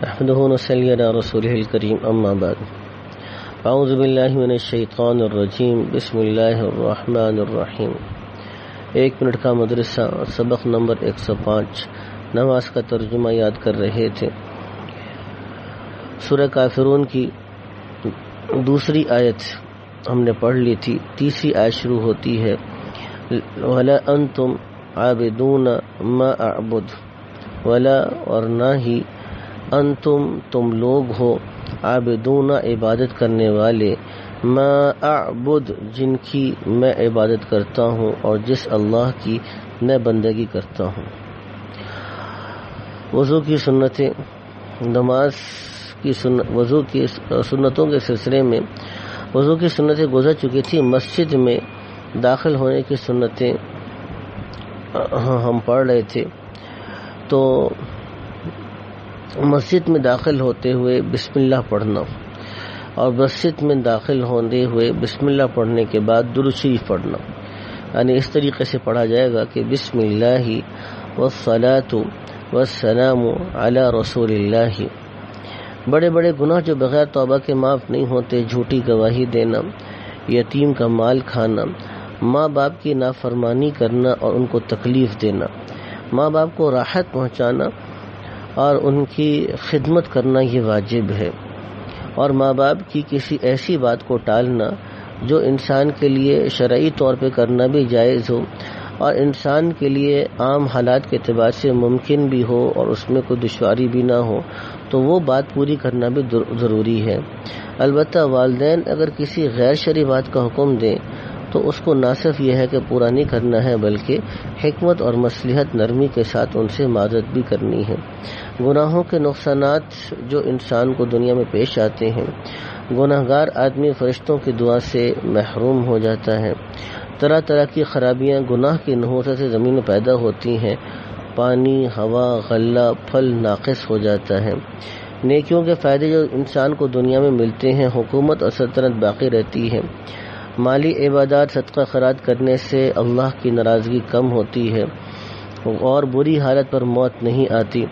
نحمده ونصلي على رسوله الكريم اما بعد اعوذ باللہ من الشیطان الرجیم بسم اللہ الرحمن الرحیم۔ 1 منٹ کا مدرسہ، سبق نمبر 105، نماز کا ترجمہ یاد کر رہے تھے۔ سورہ کافرون کی دوسری آیت ہم نے پڑھ لی تھی۔ تیسری آیت شروع ہوتی ہے وَلَا أَنْتُمْ عَابِدُونَ مَا أَعْبُدُ، وَلَا اور نہ ہی تم لوگ ہو عابدون عبادت کرنے والے، ما اعبد جن کی میں عبادت کرتا ہوں اور جس اللہ کی میں بندگی کرتا ہوں۔ وضو کی سنتیں، نماز کی وضو کی سنتوں کے سلسلے میں وضو کی سنتیں گزر چکی تھی۔ مسجد میں داخل ہونے کی سنتیں ہم پڑھ رہے تھے۔ تو مسجد میں داخل ہوتے ہوئے بسم اللہ پڑھنا، اور مسجد میں داخل ہوتے ہوئے بسم اللہ پڑھنے کے بعد درود شریف پڑھنا، یعنی اس طریقے سے پڑھا جائے گا کہ بسم اللہ والصلاۃ والسلام علی رسول اللہ۔ بڑے بڑے گناہ جو بغیر توبہ کے معاف نہیں ہوتے، جھوٹی گواہی دینا، یتیم کا مال کھانا، ماں باپ کی نافرمانی کرنا اور ان کو تکلیف دینا، ماں باپ کو راحت پہنچانا اور ان کی خدمت کرنا یہ واجب ہے، اور ماں باپ کی کسی ایسی بات کو ٹالنا جو انسان کے لیے شرعی طور پہ کرنا بھی جائز ہو اور انسان کے لیے عام حالات کے اعتبار سے ممکن بھی ہو اور اس میں کوئی دشواری بھی نہ ہو، تو وہ بات پوری کرنا بھی ضروری ہے۔ البتہ والدین اگر کسی غیر شرعی بات کا حکم دیں تو اس کو نہ صرف یہ ہے کہ پورا نہیں کرنا ہے، بلکہ حکمت اور مصلحت نرمی کے ساتھ ان سے معذرت بھی کرنی ہے۔ گناہوں کے نقصانات جو انسان کو دنیا میں پیش آتے ہیں، گناہ گار آدمی فرشتوں کی دعا سے محروم ہو جاتا ہے۔ طرح طرح کی خرابیاں گناہ کی نحوست سے زمین میں پیدا ہوتی ہیں، پانی، ہوا، غلہ، پھل ناقص ہو جاتا ہے۔ نیکیوں کے فائدے جو انسان کو دنیا میں ملتے ہیں، حکومت اور سلطنت باقی رہتی ہے، مالی عبادات صدقہ خیرات کرنے سے اللہ کی ناراضگی کم ہوتی ہے اور بری حالت پر موت نہیں آتی۔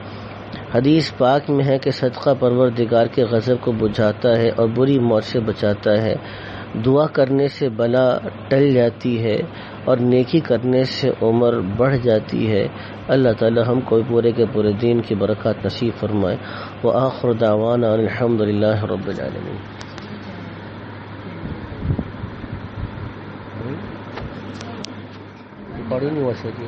حدیث پاک میں ہے کہ صدقہ پروردگار کے غضب کو بجھاتا ہے اور بری موت سے بچاتا ہے، دعا کرنے سے بلا ٹل جاتی ہے اور نیکی کرنے سے عمر بڑھ جاتی ہے۔ اللہ تعالی ہم کو پورے کے پورے دین کی برکات نصیب فرمائے۔ وآخر دعوانا الحمد للہ رب العالمین۔ ریکارڈنگ نہیں ہوا سکتی۔